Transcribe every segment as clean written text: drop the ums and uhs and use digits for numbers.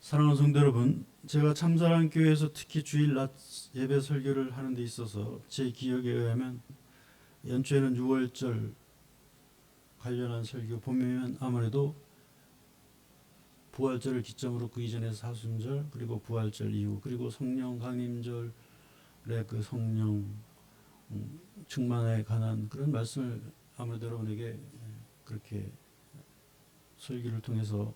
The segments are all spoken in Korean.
사랑하는 성도 여러분, 제가 참사랑 교회에서 특히 주일 낮 예배 설교를 하는 데 있어서 제 기억에 의하면 연초에는 6월절 관련한 설교, 봄이면 아무래도 부활절을 기점으로 그 이전에 사순절, 그리고 부활절 이후, 그리고 성령 강림절의 그 성령 충만에 관한 그런 말씀을 아무래도 여러분에게 그렇게 설교를 통해서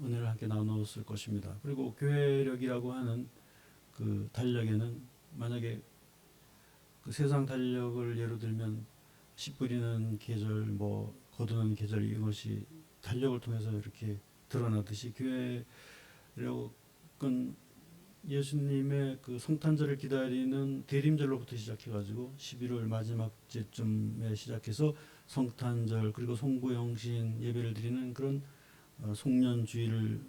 은혜를 함께 나누었을 것입니다. 그리고 교회력이라고 하는 그 달력에는 만약에 그 세상 달력을 예로 들면 씨 뿌리는 계절, 뭐 거두는 계절, 이것이 달력을 통해서 이렇게 드러나듯이 교회력은 예수님의 그 성탄절을 기다리는 대림절로부터 시작해가지고 11월 마지막 주쯤에 시작해서 성탄절, 그리고 송구영신 예배를 드리는 그런 송년주일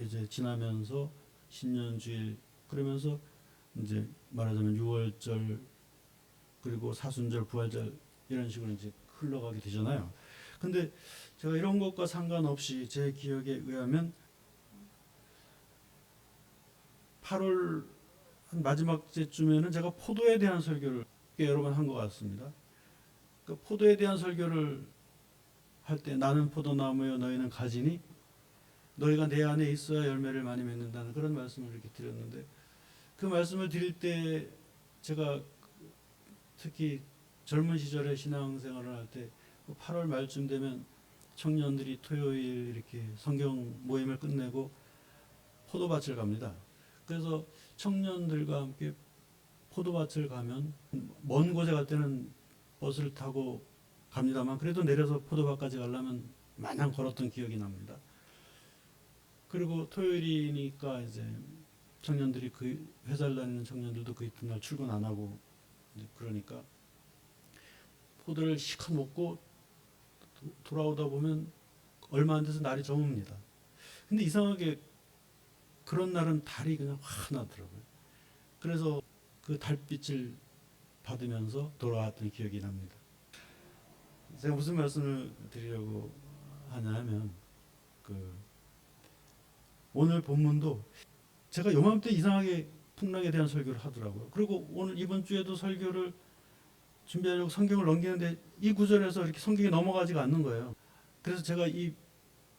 이제 지나면서 신년주일, 그러면서 이제 말하자면 6월절, 그리고 사순절, 부활절, 이런 식으로 이제 흘러가게 되잖아요. 근데 제가 이런 것과 상관없이 제 기억에 의하면 8월 한 마지막 주쯤에는 제가 포도에 대한 설교를 여러 번 한 것 같습니다. 그 포도에 대한 설교를 할 때, 나는 포도나무여 너희는 가지니 너희가 내 안에 있어야 열매를 많이 맺는다는 그런 말씀을 이렇게 드렸는데, 그 말씀을 드릴 때 제가 특히 젊은 시절에 신앙생활을 할 때 8월 말쯤 되면 청년들이 토요일 이렇게 성경 모임을 끝내고 포도밭을 갑니다. 그래서 청년들과 함께 포도밭을 가면 먼 곳에 갈 때는 버스를 타고 갑니다만, 그래도 내려서 포도밭까지 가려면 마냥 걸었던 기억이 납니다. 그리고 토요일이니까 이제 청년들이 그 회사를 다니는 청년들도 그 이튿날 출근 안 하고, 그러니까 포도를 시컷 먹고 돌아오다 보면 얼마 안 돼서 날이 저뭅니다. 근데 이상하게 그런 날은 달이 그냥 환하더라고요. 그래서 그 달빛을 받으면서 돌아왔던 기억이 납니다. 제가 무슨 말씀을 드리려고 하냐면, 그 오늘 본문도 제가 요맘때 이상하게 풍랑에 대한 설교를 하더라고요. 그리고 오늘 이번 주에도 설교를 준비하려고 성경을 넘기는데 이 구절에서 이렇게 성경이 넘어가지가 않는 거예요. 그래서 제가 이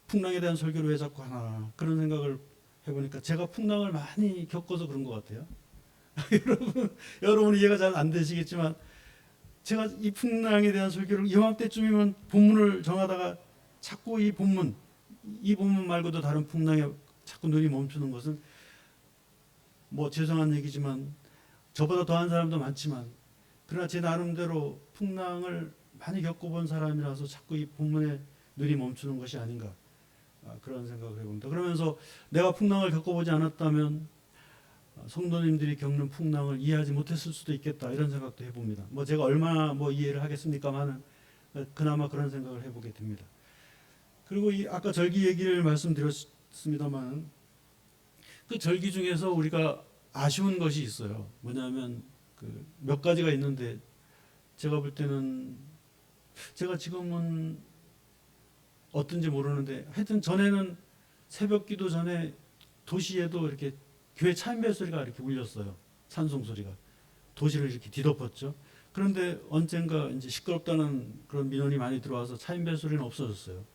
풍랑에 대한 설교를 왜 자꾸 하나, 그런 생각을 해보니까 제가 풍랑을 많이 겪어서 그런 것 같아요. 여러분 이해가 잘 안 되시겠지만, 제가 이 풍랑에 대한 설교를 이맘때쯤이면 본문을 정하다가 자꾸 이 본문 말고도 다른 풍랑에 자꾸 눈이 멈추는 것은, 뭐 죄송한 얘기지만 저보다 더한 사람도 많지만, 그러나 제 나름대로 풍랑을 많이 겪어본 사람이라서 자꾸 이 본문에 눈이 멈추는 것이 아닌가, 그런 생각을 해봅니다. 그러면서 내가 풍랑을 겪어보지 않았다면 성도님들이 겪는 풍랑을 이해하지 못했을 수도 있겠다, 이런 생각도 해봅니다. 뭐 제가 얼마나 뭐 이해를 하겠습니까만은 그나마 그런 생각을 해보게 됩니다. 그리고 이 아까 절기 얘기를 말씀드렸습니다만, 그 절기 중에서 우리가 아쉬운 것이 있어요. 뭐냐면 그 몇 가지가 있는데, 제가 볼 때는, 제가 지금은 어떤지 모르는데 하여튼 전에는 새벽 기도 전에 도시에도 이렇게 교회 차인벨 소리가 이렇게 울렸어요. 찬송 소리가 도시를 이렇게 뒤덮었죠. 그런데 언젠가 이제 시끄럽다는 그런 민원이 많이 들어와서 차인벨 소리는 없어졌어요.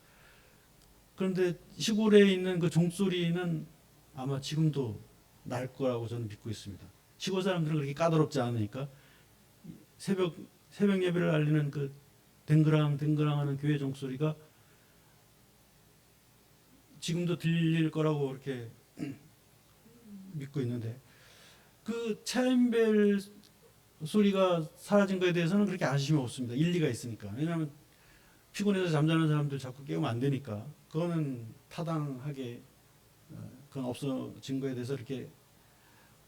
그런데 시골에 있는 그 종소리는 아마 지금도 날 거라고 저는 믿고 있습니다. 시골 사람들은 그렇게 까다롭지 않으니까 새벽 예배를 알리는 그 댕그랑댕그랑하는 교회 종소리가 지금도 들릴 거라고 이렇게 믿고 있는데, 그 차인벨 소리가 사라진 것에 대해서는 그렇게 아쉬움이 없습니다. 일리가 있으니까. 왜냐하면 피곤해서 잠자는 사람들 자꾸 깨우면 안 되니까. 그거는 타당하게 그건 없어진 거에 대해서 이렇게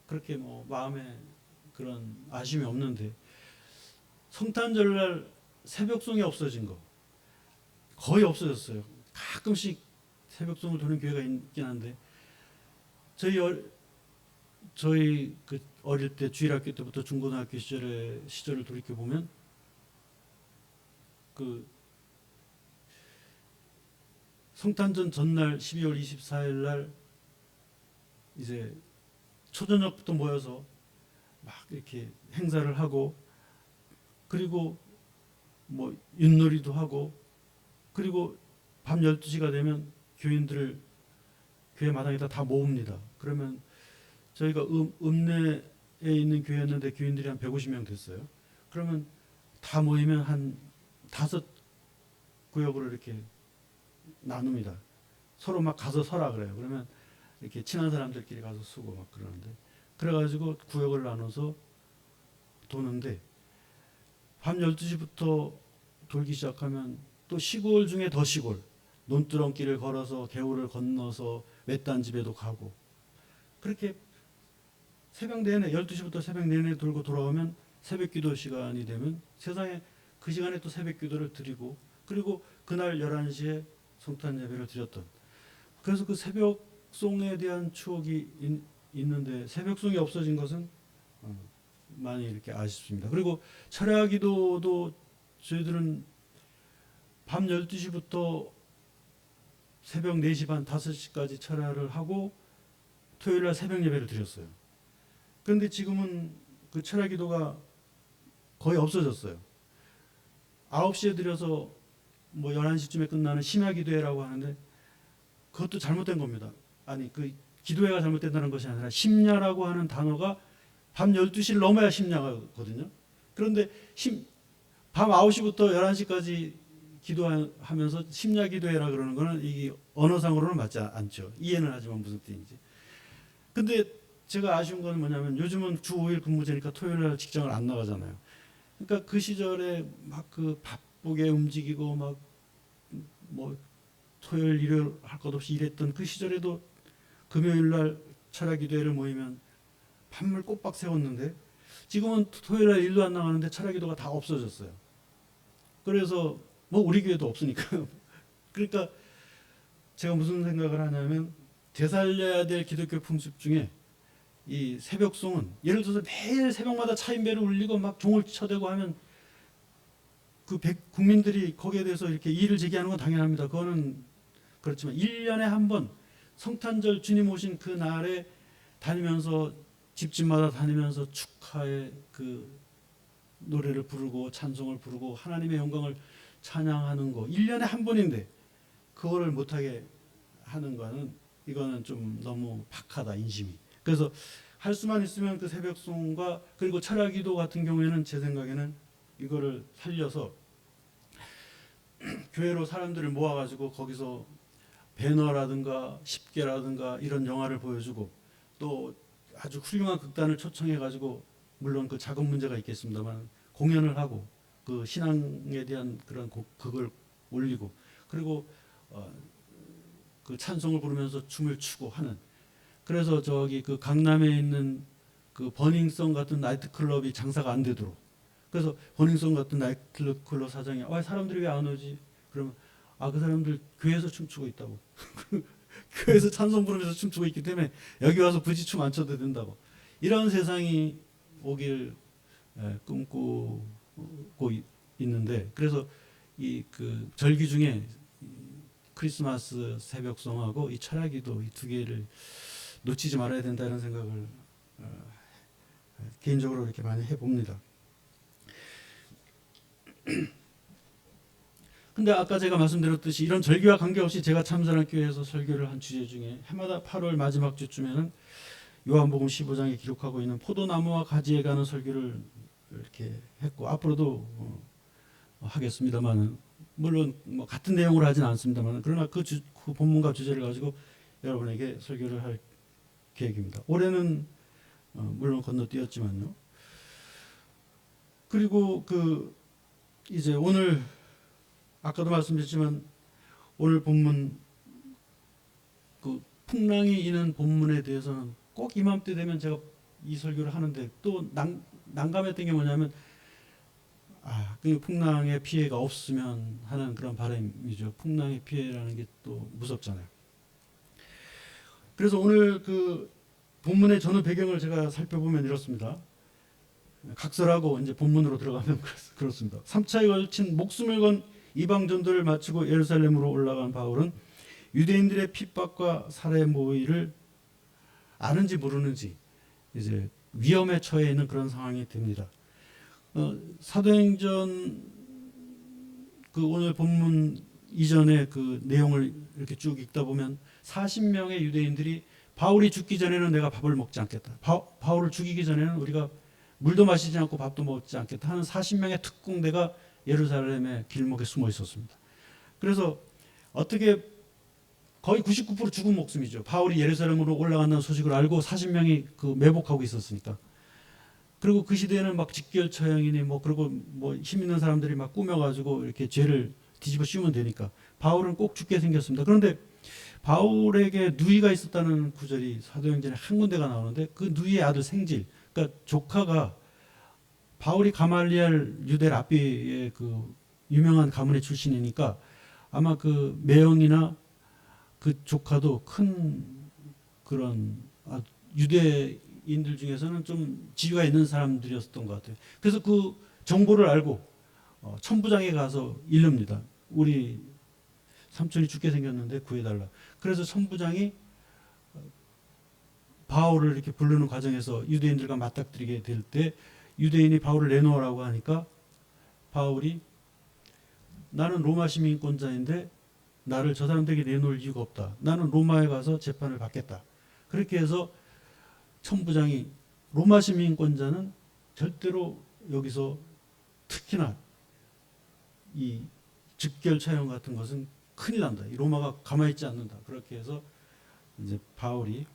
그렇게 뭐 마음에 그런 아쉬움이 없는데, 성탄절날 새벽송이 없어진 거 거의 없어졌어요. 가끔씩 새벽송을 도는 교회가 있긴 한데, 저희 그 어릴 때 주일학교 때부터 중고등학교 시절을 돌이켜 보면 그 성탄절 전날 12월 24일 날 이제 초저녁부터 모여서 막 이렇게 행사를 하고, 그리고 뭐 윷놀이도 하고, 그리고 밤 12시가 되면 교인들을 교회 마당에다 다 모읍니다. 그러면 저희가 읍내에 있는 교회였는데 교인들이 한 150명 됐어요. 그러면 다 모이면 한 5구역으로 이렇게 나눕니다. 서로 막 가서 서라 그래요. 그러면 이렇게 친한 사람들끼리 가서 쓰고 막 그러는데, 그래가지고 구역을 나눠서 도는데, 밤 12시부터 돌기 시작하면 또 시골 중에 더 시골, 논두렁길을 걸어서 개울을 건너서 외딴 집에도 가고, 그렇게 새벽 내내 12시부터 새벽 내내 돌고 돌아오면 새벽 기도 시간이 되면 세상에 그 시간에 또 새벽 기도를 드리고, 그리고 그날 11시에 성탄 예배를 드렸던, 그래서 그 새벽송에 대한 추억이 있는데 새벽송이 없어진 것은 많이 이렇게 아쉽습니다. 그리고 철야 기도도 저희들은 밤 12시부터 새벽 4시 반 5시까지 철야를 하고 토요일 날 새벽 예배를 드렸어요. 그런데 지금은 그 철야 기도가 거의 없어졌어요. 9시에 드려서 뭐 11시쯤에 끝나는 심야 기도회라고 하는데 그것도 잘못된 겁니다. 아니, 그 기도회가 잘못된다는 것이 아니라 심야라고 하는 단어가 밤 12시를 넘어야 심야거든요. 그런데 밤 9시부터 11시까지 기도하면서 심야 기도회라 그러는 거는 이게 언어상으로는 맞지 않죠. 이해는 하지만 무슨 뜻인지. 근데 제가 아쉬운 건 뭐냐면 요즘은 주 5일 근무제니까 토요일 날 직장을 안 나가잖아요. 그러니까 그 시절에 막 그 바쁘게 움직이고 막 뭐 토요일 일요일 할 것 없이 일했던 그 시절에도 금요일 날 철야 기도회를 모이면 밤을 꼬박 세웠는데, 지금은 토요일 날 일도 안 나가는데 철야 기도가 다 없어졌어요. 그래서 뭐 우리 교회도 없으니까 그러니까 제가 무슨 생각을 하냐면, 되살려야 될 기독교 풍습 중에 이 새벽송은, 예를 들어서 매일 새벽마다 차인배를 울리고 막 종을 쳐대고 하면 그 국민들이 거기에 대해서 이렇게 이의를 제기하는 건 당연합니다. 그거는 그렇지만 1년에 한 번 성탄절 주님 오신 그 날에 다니면서 집집마다 다니면서 축하의 그 노래를 부르고 찬송을 부르고 하나님의 영광을 찬양하는 거 1년에 한 번인데 그거를 못하게 하는 거는, 이거는 좀 너무 박하다, 인심이. 그래서 할 수만 있으면 그 새벽송과 그리고 철야기도 같은 경우에는 제 생각에는 이거를 살려서 교회로 사람들을 모아가지고 거기서 배너라든가 십계라든가 이런 영화를 보여주고, 또 아주 훌륭한 극단을 초청해가지고, 물론 그 작은 문제가 있겠습니다만 공연을 하고 그 신앙에 대한 그런 극을 올리고, 그리고 그 찬송을 부르면서 춤을 추고 하는. 그래서 저기 그 강남에 있는 그 버닝썬 같은 나이트클럽이 장사가 안 되도록, 그래서 버닝썬 같은 나이트클럽 사장이 사람들이 왜 안 오지? 그러면 그 사람들 교회에서 춤추고 있다고. 교회에서 찬송 부르면서 춤추고 있기 때문에 여기 와서 굳이 춤 안 춰도 된다고. 이런 세상이 오길 꿈꾸고 있는데, 그래서 이 그 절기 중에 크리스마스 새벽송하고 이 철야기도 이 두 개를 놓치지 말아야 된다는 생각을 개인적으로 이렇게 많이 해봅니다. 근데 아까 제가 말씀드렸듯이 이런 절기와 관계없이 제가 참선한 교회에서 설교를 한 주제 중에 해마다 8월 마지막 주쯤에는 요한복음 15장에 기록하고 있는 포도나무와 가지에 가는 설교를 이렇게 했고, 앞으로도 하겠습니다만, 물론 뭐 같은 내용으로 하진 않습니다만, 그러나 그 본문과 주제를 가지고 여러분에게 설교를 할 계획입니다. 올해는 물론 건너뛰었지만요. 그리고 이제 오늘 아까도 말씀드렸지만 오늘 본문 그 풍랑이 이는 본문에 대해서는 꼭 이맘때 되면 제가 이 설교를 하는데 또 난감했던 게 뭐냐면 그 풍랑의 피해가 없으면 하는 그런 바람이죠. 풍랑의 피해라는 게 또 무섭잖아요. 그래서 오늘 그 본문의 전후 배경을 제가 살펴보면 이렇습니다. 각설하고 이제 본문으로 들어가면 그렇습니다. 3차에 걸친 목숨을 건 이방 전도를 마치고 예루살렘으로 올라간 바울은 유대인들의 핍박과 살해 모의를 아는지 모르는지 이제 위험에 처해 있는 그런 상황이 됩니다. 사도행전 그 오늘 본문 이전의 그 내용을 이렇게 쭉 읽다 보면 40명의 유대인들이 바울이 죽기 전에는 내가 밥을 먹지 않겠다. 바울을 죽이기 전에는 우리가 물도 마시지 않고 밥도 먹지 않겠다 하는 40명의 특공대가 예루살렘의 길목에 숨어 있었습니다. 그래서 어떻게 거의 99% 죽은 목숨이죠. 바울이 예루살렘으로 올라간다는 소식을 알고 40명이 그 매복하고 있었으니까. 그리고 그 시대에는 막 직결 처형이니 뭐 그리고 뭐 힘 있는 사람들이 막 꾸며가지고 이렇게 죄를 뒤집어 씌우면 되니까 바울은 꼭 죽게 생겼습니다. 그런데 바울에게 누이가 있었다는 구절이 사도행전에 한 군데가 나오는데 그 누이의 아들 생질, 그러니까 조카가 바울이 가말리엘 유대 랍비의 그 유명한 가문의 출신이니까 아마 그 매형이나 그 조카도 큰 그런 유대인들 중에서는 좀 지위가 있는 사람들이었던 것 같아요. 그래서 그 정보를 알고 천부장에 가서 일릅니다. 우리 삼촌이 죽게 생겼는데 구해달라. 그래서 천부장이 바울을 이렇게 부르는 과정에서 유대인들과 맞닥뜨리게 될 때 유대인이 바울을 내놓으라고 하니까 바울이 나는 로마 시민권자인데 나를 저 사람들에게 내놓을 이유가 없다. 나는 로마에 가서 재판을 받겠다. 그렇게 해서 천부장이 로마 시민권자는 절대로 여기서 특히나 이 즉결 처형 같은 것은 큰일 난다. 이 로마가 가만히 있지 않는다. 그렇게 해서 이제 바울이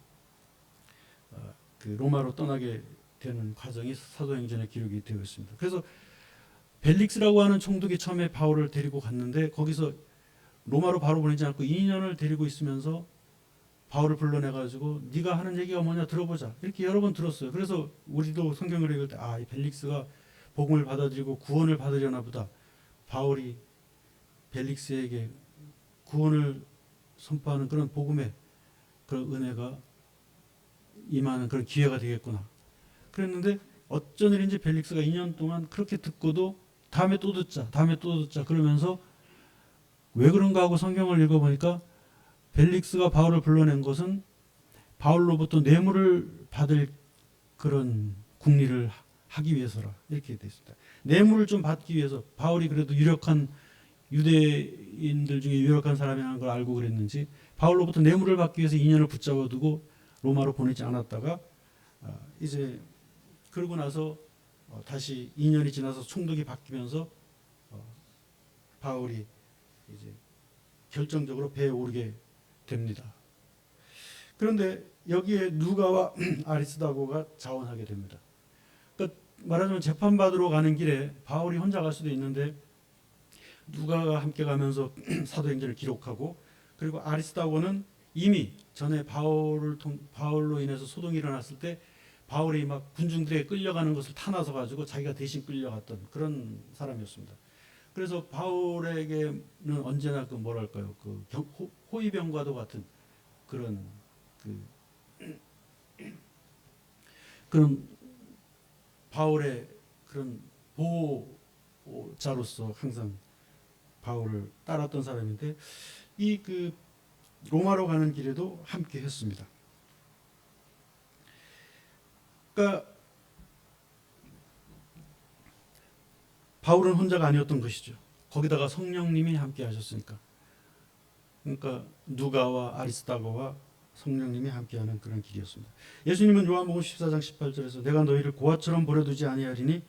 그 로마로 떠나게 되는 과정이 사도행전에 기록이 되어 있습니다. 그래서 벨릭스라고 하는 총독이 처음에 바울을 데리고 갔는데 거기서 로마로 바로 보내지 않고 2년을 데리고 있으면서 바울을 불러내가지고 네가 하는 얘기가 뭐냐 들어보자. 이렇게 여러 번 들었어요. 그래서 우리도 성경을 읽을 때 이 벨릭스가 복음을 받아들이고 구원을 받으려나 보다. 바울이 벨릭스에게 구원을 선포하는 그런 복음의 그런 은혜가 임하는 그런 기회가 되겠구나. 그랬는데 어쩐 일인지 벨릭스가 2년 동안 그렇게 듣고도 다음에 또 듣자, 다음에 또 듣자 그러면서 왜 그런가 하고 성경을 읽어보니까 벨릭스가 바울을 불러낸 것은 바울로부터 뇌물을 받을 그런 국리를 하기 위해서라 이렇게 되어 있습니다. 뇌물을 좀 받기 위해서 바울이 그래도 유력한 유대인들 중에 유력한 사람이라는 걸 알고 그랬는지 바울로부터 뇌물을 받기 위해서 2년을 붙잡아두고 로마로 보내지 않았다가 이제 그러고 나서 다시 2년이 지나서 총독이 바뀌면서 바울이 이제 결정적으로 배에 오르게 됩니다. 그런데 여기에 누가와 아리스다고가 자원하게 됩니다. 그러니까 말하자면 재판받으러 가는 길에 바울이 혼자 갈 수도 있는데 누가가 함께 가면서 사도행전을 기록하고 그리고 아리스다고는 이미 전에 바울로 인해서 소동이 일어났을 때 바울이 막 군중들에게 끌려가는 것을 타나서 가지고 자기가 대신 끌려갔던 그런 사람이었습니다. 그래서 바울에게는 언제나 그 뭐랄까요, 그 호위병과도 같은 그런 그런 바울의 그런 보호자로서 항상 바울을 따랐던 사람인데 이 그 로마로 가는 길에도 함께 했습니다. 그러니까 바울은 혼자가 아니었던 것이죠. 거기다가 성령님이 함께 하셨으니까. 그러니까 누가와 아리스다고와 성령님이 함께하는 그런 길이었습니다. 예수님은 요한복음 14장 18절에서 내가 너희를 고아처럼 버려두지 아니하리니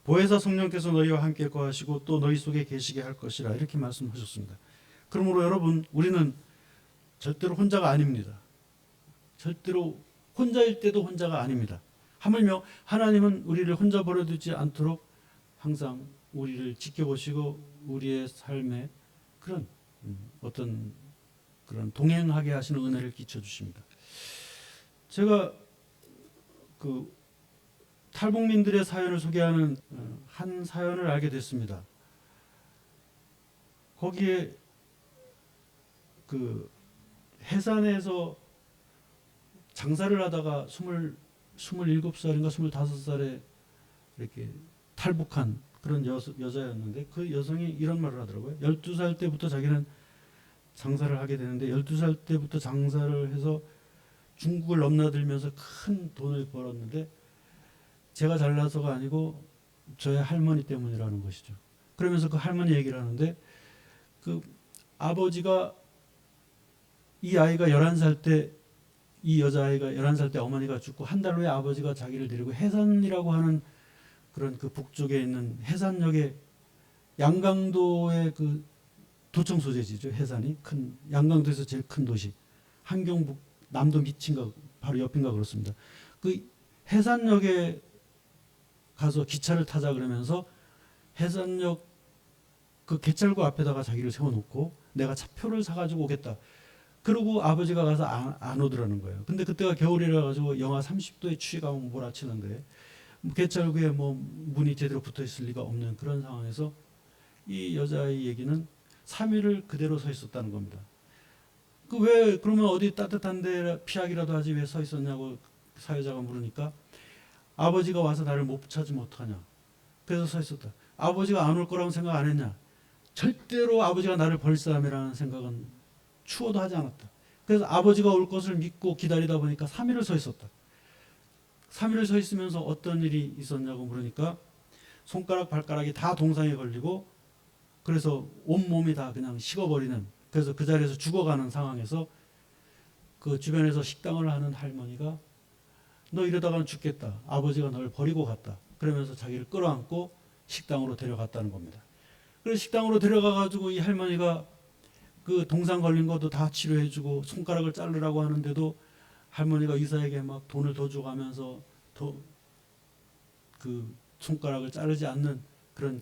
보혜사 성령께서 너희와 함께 거하시고 또 너희 속에 계시게 할 것이라 이렇게 말씀하셨습니다. 그러므로 여러분 우리는 절대로 혼자가 아닙니다. 절대로 혼자일 때도 혼자가 아닙니다. 하물며 하나님은 우리를 혼자 버려두지 않도록 항상 우리를 지켜보시고 우리의 삶에 그런 어떤 그런 동행하게 하시는 은혜를 끼쳐 주십니다. 제가 그 탈북민들의 사연을 소개하는 한 사연을 알게 됐습니다. 거기에 그 해산에서 장사를 하다가 27살인가 25살에 이렇게 탈북한 그런 여자였는데 그 여성이 이런 말을 하더라고요. 12살 때부터 자기는 장사를 하게 되는데 12살 때부터 장사를 해서 중국을 넘나들면서 큰 돈을 벌었는데 제가 잘나서가 아니고 저의 할머니 때문이라는 것이죠. 그러면서 그 할머니 얘기를 하는데 그 아버지가 이 아이가 11살 때 이 여자아이가 11살 때 어머니가 죽고 한 달 후에 아버지가 자기를 데리고 해산이라고 하는 그런 그 북쪽에 있는 해산역에 양강도의 그 도청 소재지죠. 해산이 큰 양강도에서 제일 큰 도시 한경북 남도 밑인가 바로 옆인가 그렇습니다. 그 해산역에 가서 기차를 타자 그러면서 해산역 그 개찰구 앞에다가 자기를 세워놓고 내가 차표를 사가지고 오겠다. 그러고 아버지가 가서 안 오더라는 거예요. 근데 그때가 겨울이라 가지고 영하 30도의 추위가 몰아치는데 개찰구에 뭐 문이 제대로 붙어 있을 리가 없는 그런 상황에서 이 여자의 얘기는 3일을 그대로 서 있었다는 겁니다. 그 왜 그러면 어디 따뜻한데 피하기라도 하지 왜 서 있었냐고 사회자가 물으니까 아버지가 와서 나를 못 찾으면 어떡하냐. 그래서 서 있었다. 아버지가 안 올 거라고 생각 안 했냐. 절대로 아버지가 나를 버릴 사람이라는 생각은 추호도 하지 않았다. 그래서 아버지가 올 것을 믿고 기다리다 보니까 3일을 서 있었다. 3일을 서 있으면서 어떤 일이 있었냐고 물으니까 손가락 발가락이 다 동상에 걸리고 그래서 온몸이 다 그냥 식어버리는 그래서 그 자리에서 죽어가는 상황에서 그 주변에서 식당을 하는 할머니가 너 이러다가는 죽겠다. 아버지가 널 버리고 갔다. 그러면서 자기를 끌어안고 식당으로 데려갔다는 겁니다. 그래서 식당으로 데려가가지고 이 할머니가 그 동상 걸린 것도 다 치료해주고 손가락을 자르라고 하는데도 할머니가 의사에게 막 돈을 더 줘가면서 더 그 손가락을 자르지 않는 그런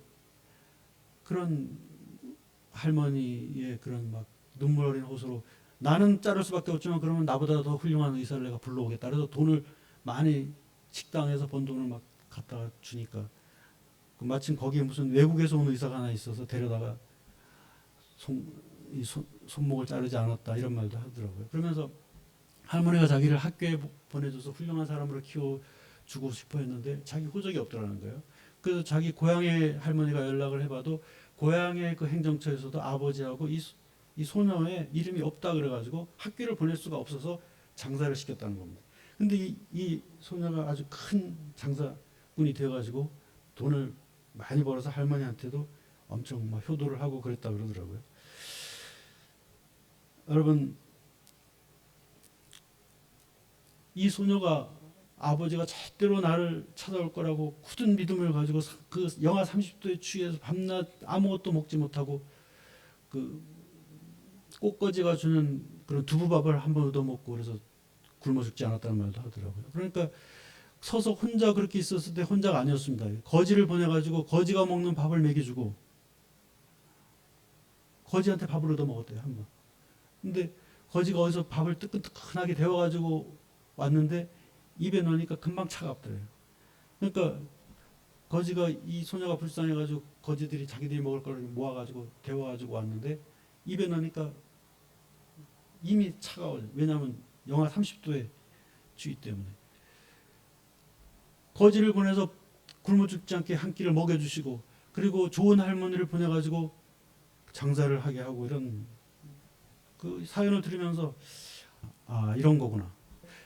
할머니의 그런 막 눈물 어린 호소로 나는 자를 수밖에 없지만 그러면 나보다 더 훌륭한 의사를 내가 불러오겠다. 그래서 돈을 많이 식당에서 번 돈을 막 갖다가 주니까 마침 거기에 무슨 외국에서 온 의사가 하나 있어서 데려다가 손목을 자르지 않았다 이런 말도 하더라고요. 그러면서 할머니가 자기를 학교에 보내줘서 훌륭한 사람으로 키워주고 싶어 했는데 자기 호적이 없더라는 거예요. 그래서 자기 고향의 할머니가 연락을 해봐도 고향의 그 행정처에서도 아버지하고 이 소녀의 이름이 없다 그래가지고 학교를 보낼 수가 없어서 장사를 시켰다는 겁니다. 근데 이 소녀가 아주 큰 장사꾼이 되어가지고 돈을 많이 벌어서 할머니한테도 엄청 막 효도를 하고 그랬다 그러더라고요. 여러분 이 소녀가 아버지가 절대로 나를 찾아올 거라고 굳은 믿음을 가지고 그 영하 30도의 추위에서 밤낮 아무것도 먹지 못하고 그 꽃거지가 주는 그런 두부밥을 한 번 얻어먹고 그래서 굶어 죽지 않았다는 말도 하더라고요. 그러니까 서서 혼자 그렇게 있었을 때 혼자가 아니었습니다. 거지를 보내가지고 거지가 먹는 밥을 먹여주고 거지한테 밥을 얻어먹었대요 한 번. 근데 거지가 어디서 밥을 뜨끈뜨끈하게 데워가지고 왔는데 입에 넣으니까 금방 차갑더래요. 그러니까 거지가 이 소녀가 불쌍해가지고 거지들이 자기들이 먹을 걸 모아가지고 데워가지고 왔는데 입에 넣으니까 이미 차가워요. 왜냐하면 영하 30도의 추위 때문에. 거지를 보내서 굶어 죽지 않게 한 끼를 먹여주시고 그리고 좋은 할머니를 보내가지고 장사를 하게 하고 이런 그 사연을 들으면서 아 이런 거구나.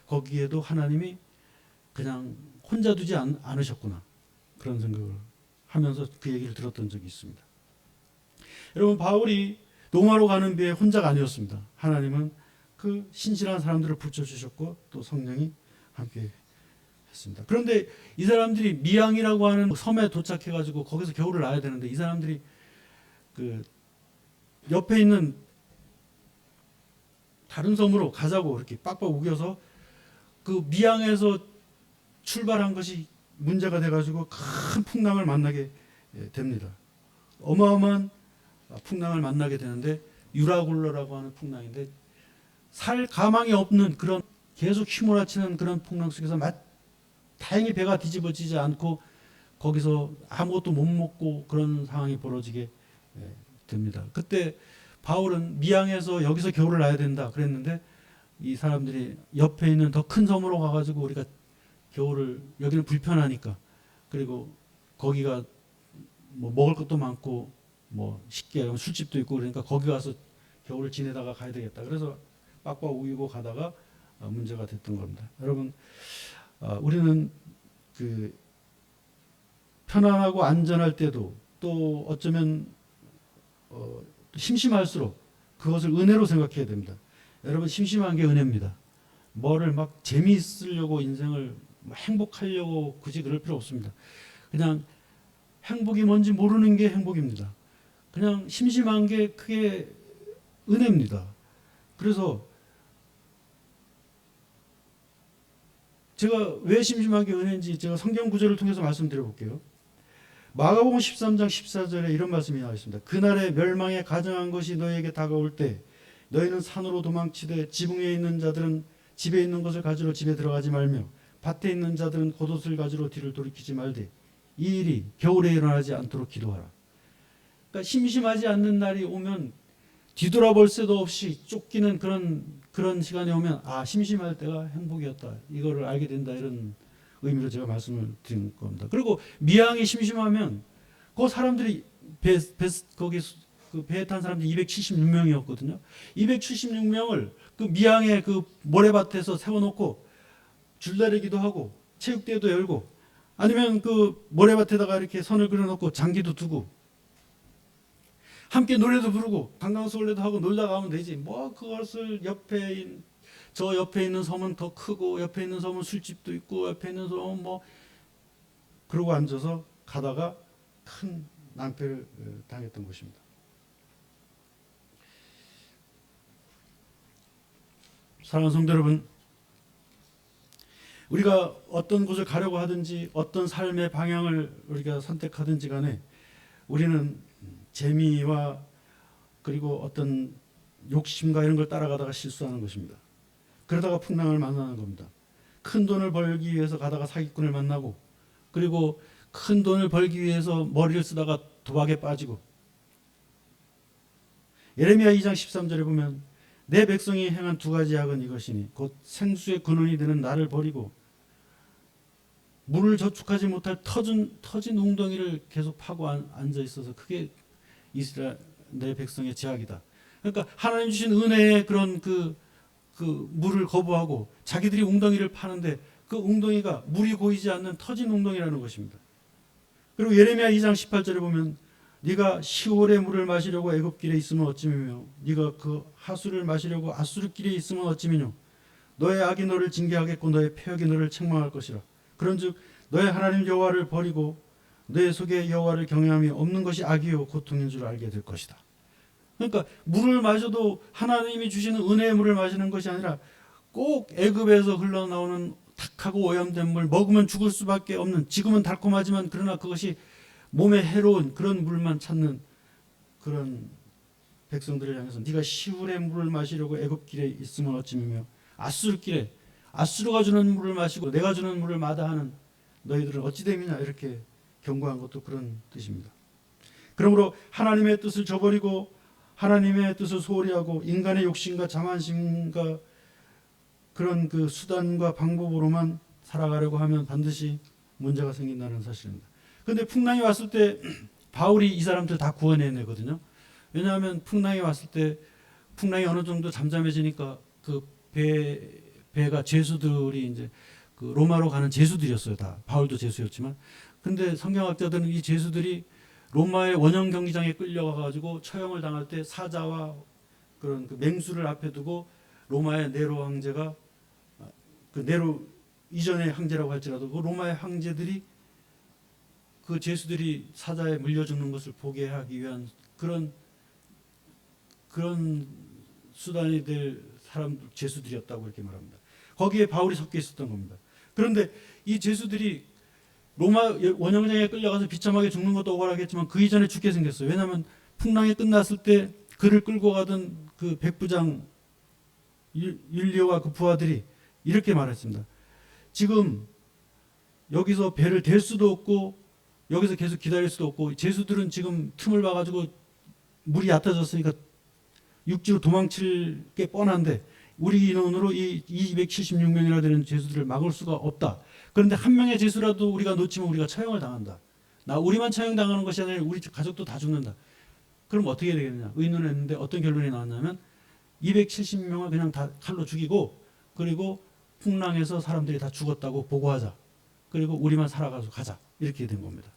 거기에도 하나님이 그냥 혼자 두지 않으셨구나. 그런 생각을 하면서 그 얘기를 들었던 적이 있습니다. 여러분 바울이 로마로 가는 비에 혼자가 아니었습니다. 하나님은 그 신실한 사람들을 붙여주셨고 또 성령이 함께 했습니다. 그런데 이 사람들이 미양이라고 하는 섬에 도착해가지고 거기서 겨울을 나야 되는데 이 사람들이 그 옆에 있는 다른 섬으로 가자고 이렇게 빡빡 우겨서 그 미양에서 출발한 것이 문제가 돼가지고 큰 풍랑을 만나게 됩니다. 어마어마한 풍랑을 만나게 되는데 유라굴로라고 하는 풍랑인데 살 가망이 없는 그런 계속 휘몰아치는 그런 풍랑 속에서 다행히 배가 뒤집어지지 않고 거기서 아무것도 못 먹고 그런 상황이 벌어지게 됩니다. 그때 바울은 미양에서 여기서 겨울을 나야 된다 그랬는데 이 사람들이 옆에 있는 더 큰 섬으로 가가지고 우리가 겨울을 여기는 불편하니까 그리고 거기가 뭐 먹을 것도 많고 뭐 쉽게 술집도 있고 그러니까 거기 가서 겨울을 지내다가 가야 되겠다. 그래서 빡빡 우이고 가다가 문제가 됐던 겁니다. 여러분, 우리는 그 편안하고 안전할 때도 또 어쩌면 심심할수록 그것을 은혜로 생각해야 됩니다. 여러분, 심심한 게 은혜입니다. 뭐를 막 재미있으려고 인생을 행복하려고 굳이 그럴 필요 없습니다. 그냥 행복이 뭔지 모르는 게 행복입니다. 그냥 심심한 게 그게 은혜입니다. 그래서 제가 왜 심심한 게 은혜인지 제가 성경 구절을 통해서 말씀드려 볼게요. 마가복음 13장 14절에 이런 말씀이 나와 있습니다. 그날에 멸망에 가증한 것이 너희에게 다가올 때 너희는 산으로 도망치되 지붕에 있는 자들은 집에 있는 것을 가지러 집에 들어가지 말며 밭에 있는 자들은 겉옷을 가지러 뒤를 돌이키지 말되 이 일이 겨울에 일어나지 않도록 기도하라. 그러니까 심심하지 않는 날이 오면 뒤돌아볼 새도 없이 쫓기는 그런 시간이 오면 심심할 때가 행복이었다. 이거를 알게 된다. 이런 의미로 제가 말씀을 드린 겁니다. 그리고 미항이 심심하면 그 사람들이 거기 그 배에 탄 사람들이 276명이었거든요. 276명을 그 미항의 그 모래밭에서 세워놓고 줄다리기도 하고 체육대회도 열고 아니면 그 모래밭에다가 이렇게 선을 그려놓고 장기도 두고 함께 노래도 부르고 관광수월래도 하고 놀다 가면 되지. 뭐 그것을 저 옆에 있는 섬은 더 크고 옆에 있는 섬은 술집도 있고 옆에 있는 섬은 뭐 그러고 앉아서 가다가 큰 낭패를 당했던 것입니다. 사랑하는 성도 여러분, 우리가 어떤 곳을 가려고 하든지 어떤 삶의 방향을 우리가 선택하든지 간에 우리는 재미와 그리고 어떤 욕심과 이런 걸 따라가다가 실수하는 것입니다. 그러다가 풍랑을 만나는 겁니다. 큰 돈을 벌기 위해서 가다가 사기꾼을 만나고 그리고 큰 돈을 벌기 위해서 머리를 쓰다가 도박에 빠지고 예레미야 2장 13절에 보면 내 백성이 행한 두 가지 악은 이것이니 곧 생수의 근원이 되는 나를 버리고 물을 저축하지 못할 터진 웅덩이를 계속 파고 앉아 있어서 그게 이스라엘 내 백성의 죄악이다. 그러니까 하나님 주신 은혜의 그런 그 물을 거부하고 자기들이 웅덩이를 파는데 그 웅덩이가 물이 고이지 않는 터진 웅덩이라는 것입니다. 그리고 예레미야 2장 18절에 보면 네가 시올의 물을 마시려고 애굽길에 있으면 어찌미며 네가 그 하수를 마시려고 아수르길에 있으면 어찌미뇨 너의 악이 너를 징계하겠고 너의 패역이 너를 책망할 것이라. 그런즉 너의 하나님 여호와를 버리고 너의 속에 여호와를 경외함이 없는 것이 악이요 고통인 줄 알게 될 것이다. 그러니까 물을 마셔도 하나님이 주시는 은혜의 물을 마시는 것이 아니라 꼭 애굽에서 흘러나오는 탁하고 오염된 물, 먹으면 죽을 수밖에 없는, 지금은 달콤하지만 그러나 그것이 몸에 해로운 그런 물만 찾는 그런 백성들을 향해서 네가 시울의 물을 마시려고 애굽길에 있으면 어찌미며 아수르길에 아수르가 주는 물을 마시고 내가 주는 물을 마다하는 너희들은 어찌 됨이냐 이렇게 경고한 것도 그런 뜻입니다. 그러므로 하나님의 뜻을 저버리고 하나님의 뜻을 소홀히 하고 인간의 욕심과 자만심과 그런 그 수단과 방법으로만 살아가려고 하면 반드시 문제가 생긴다는 사실입니다. 그런데 풍랑이 왔을 때 바울이 이 사람들 다 구원해내거든요. 왜냐하면 풍랑이 왔을 때 풍랑이 어느 정도 잠잠해지니까 그 배가 죄수들이 이제 그 로마로 가는 죄수들이었어요. 다 바울도 죄수였지만, 근데 성경학자들은 이 죄수들이 로마의 원형 경기장에 끌려가가지고 처형을 당할 때 사자와 그런 그 맹수를 앞에 두고 로마의 네로 황제가 그 네로 이전의 황제라고 할지라도 그 로마의 황제들이 그 죄수들이 사자에 물려 죽는 것을 보게 하기 위한 그런 수단이 될 사람들 죄수들이었다고 이렇게 말합니다. 거기에 바울이 섞여 있었던 겁니다. 그런데 이 죄수들이 로마 원형장에 끌려가서 비참하게 죽는 것도 억울하겠지만 그 이전에 죽게 생겼어요. 왜냐하면 풍랑이 끝났을 때 그를 끌고 가던 그 백부장 율리오와 그 부하들이 이렇게 말했습니다. 지금 여기서 배를 댈 수도 없고 여기서 계속 기다릴 수도 없고 죄수들은 지금 틈을 봐가지고 물이 얕아졌으니까 육지로 도망칠 게 뻔한데 우리 인원으로 이 276명이나 되는 죄수들을 막을 수가 없다. 그런데 한 명의 죄수라도 우리가 놓치면 우리가 처형을 당한다. 우리만 처형당하는 것이 아니라 우리 가족도 다 죽는다. 그럼 어떻게 되겠느냐? 의논을 했는데 어떤 결론이 나왔냐면 270명을 그냥 다 칼로 죽이고 그리고 풍랑에서 사람들이 다 죽었다고 보고하자. 그리고 우리만 살아가서 가자. 이렇게 된 겁니다.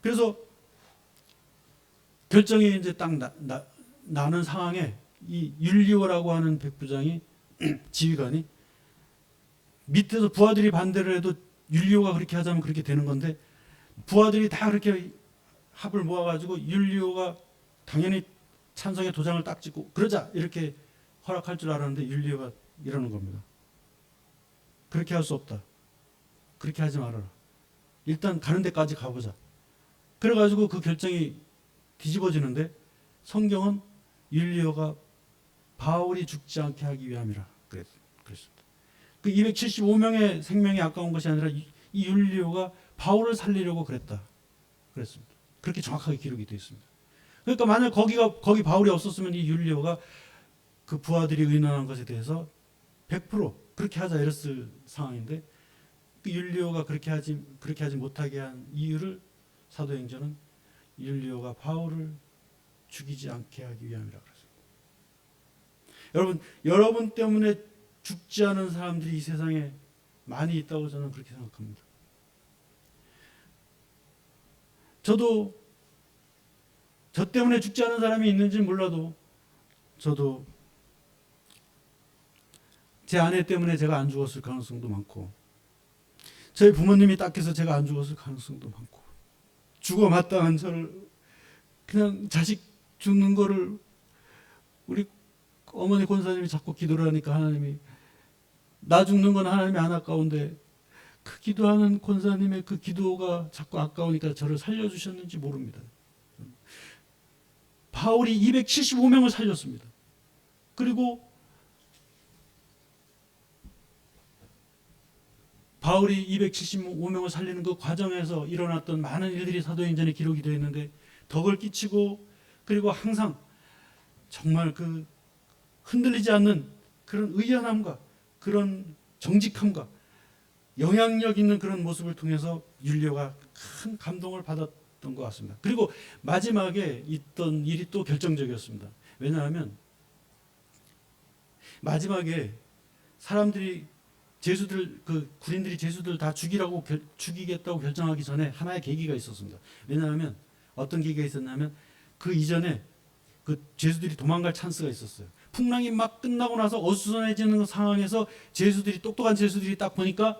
그래서 결정이 이제 딱 나는 상황에 이 율리오라고 하는 백부장이 지휘관이 밑에서 부하들이 반대를 해도 율리오가 그렇게 하자면 그렇게 되는 건데 부하들이 다 그렇게 합을 모아가지고 율리오가 당연히 찬성의 도장을 딱 찍고 그러자 이렇게 허락할 줄 알았는데 율리오가 이러는 겁니다. 그렇게 할 수 없다. 그렇게 하지 말아라. 일단 가는 데까지 가보자. 그래가지고 그 결정이 뒤집어지는데 성경은 율리오가 바울이 죽지 않게 하기 위함이라 그랬습니다. 그 275명의 생명이 아까운 것이 아니라 이 율리오가 바울을 살리려고 그랬습니다. 그렇게 정확하게 기록이 되어 있습니다. 그러니까 만약 거기 바울이 없었으면 이 율리오가 그 부하들이 의논한 것에 대해서 100% 그렇게 하자 이랬을 상황인데 그 율리오가 그렇게 하지 못하게 한 이유를 사도행전은 율리오가 바울을 죽이지 않게 하기 위함이라 그랬습니다. 여러분 때문에 죽지 않은 사람들이 이 세상에 많이 있다고 저는 그렇게 생각합니다. 저도 저 때문에 죽지 않은 사람이 있는지 몰라도 저도 제 아내 때문에 제가 안 죽었을 가능성도 많고 저희 부모님이 딱해서 제가 안 죽었을 가능성도 많고 죽어 마땅한 저를 그냥 자식 죽는 거를 우리 어머니 권사님이 자꾸 기도를 하니까 하나님이 나 죽는 건 하나님이 안 아까운데 그 기도하는 권사님의 그 기도가 자꾸 아까우니까 저를 살려주셨는지 모릅니다. 바울이 275명을 살렸습니다. 그리고 바울이 275명을 살리는 그 과정에서 일어났던 많은 일들이 사도행전에 기록이 되어 있는데 덕을 끼치고 그리고 항상 정말 그 흔들리지 않는 그런 의연함과 그런 정직함과 영향력 있는 그런 모습을 통해서 율리오가 큰 감동을 받았던 것 같습니다. 그리고 마지막에 있던 일이 또 결정적이었습니다. 왜냐하면 마지막에 사람들이 그 군인들이 제수들 다 죽이겠다고 결정하기 전에 하나의 계기가 있었습니다. 왜냐하면 어떤 계기가 있었냐면 그 이전에 그 제수들이 도망갈 찬스가 있었어요. 풍랑이 막 끝나고 나서 어수선해지는 상황에서 똑똑한 제수들이 딱 보니까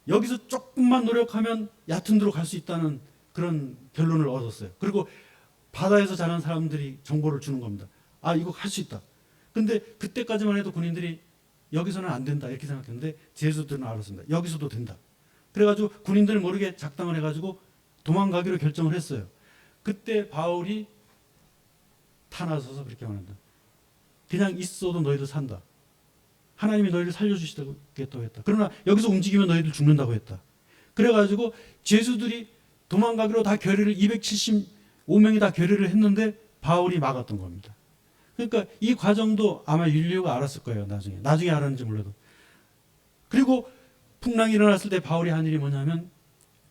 여기서 조금만 노력하면 얕은 데로 갈 수 있다는 그런 결론을 얻었어요. 그리고 바다에서 자란 사람들이 정보를 주는 겁니다. 아, 이거 할 수 있다. 근데 그때까지만 해도 군인들이 여기서는 안 된다 이렇게 생각했는데 제수들은 알았습니다. 여기서도 된다. 그래가지고 군인들 모르게 작당을 해가지고 도망가기로 결정을 했어요. 그때 바울이 타나서서 그렇게 말한다. 그냥 있어도 너희들 산다. 하나님이 너희를 살려주시겠다고 했다. 그러나 여기서 움직이면 너희들 죽는다고 했다. 그래가지고 제수들이 도망가기로 다 275명이 다 결의를 했는데 바울이 막았던 겁니다. 그러니까 이 과정도 아마 율리오가 알았을 거예요. 나중에 알았는지 몰라도. 그리고 풍랑이 일어났을 때 바울이 한 일이 뭐냐면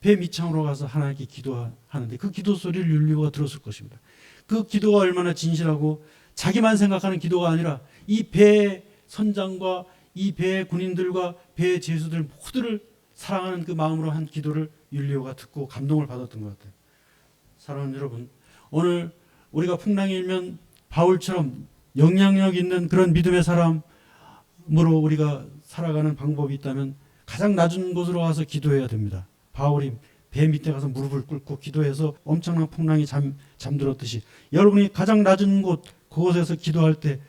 배 밑창으로 가서 하나님께 기도하는데 그 기도 소리를 율리오가 들었을 것입니다. 그 기도가 얼마나 진실하고 자기만 생각하는 기도가 아니라 이 배의 선장과 이 배의 군인들과 배의 제수들 모두를 사랑하는 그 마음으로 한 기도를 율리오가 듣고 감동을 받았던 것 같아요. 사랑하는 여러분, 오늘 우리가 풍랑이 일면 바울처럼 영향력 있는 그런 믿음의 사람으로 우리가 살아가는 방법이 있다면 가장 낮은 곳으로 가서 기도해야 됩니다. 바울이 배 밑에 가서 무릎을 꿇고 기도해서 엄청난 풍랑이 잠들었듯이 여러분이 가장 낮은 곳 그곳에서 기도할 때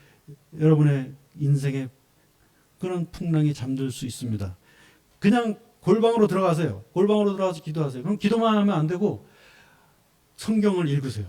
여러분의 인생에 그런 풍랑이 잠들 수 있습니다. 그냥 골방으로 들어가세요. 골방으로 들어가서 기도하세요. 그럼 기도만 하면 안 되고 성경을 읽으세요.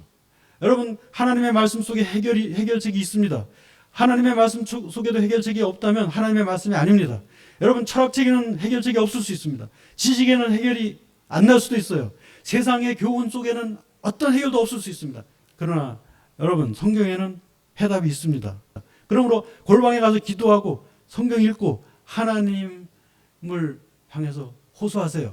여러분 하나님의 말씀 속에 해결책이 있습니다. 하나님의 말씀 속에도 해결책이 없다면 하나님의 말씀이 아닙니다. 여러분 철학책에는 해결책이 없을 수 있습니다. 지식에는 해결이 안 날 수도 있어요. 세상의 교훈 속에는 어떤 해결도 없을 수 있습니다. 그러나 여러분 성경에는 해답이 있습니다. 그러므로 골방에 가서 기도하고 성경 읽고 하나님을 향해서 호소하세요.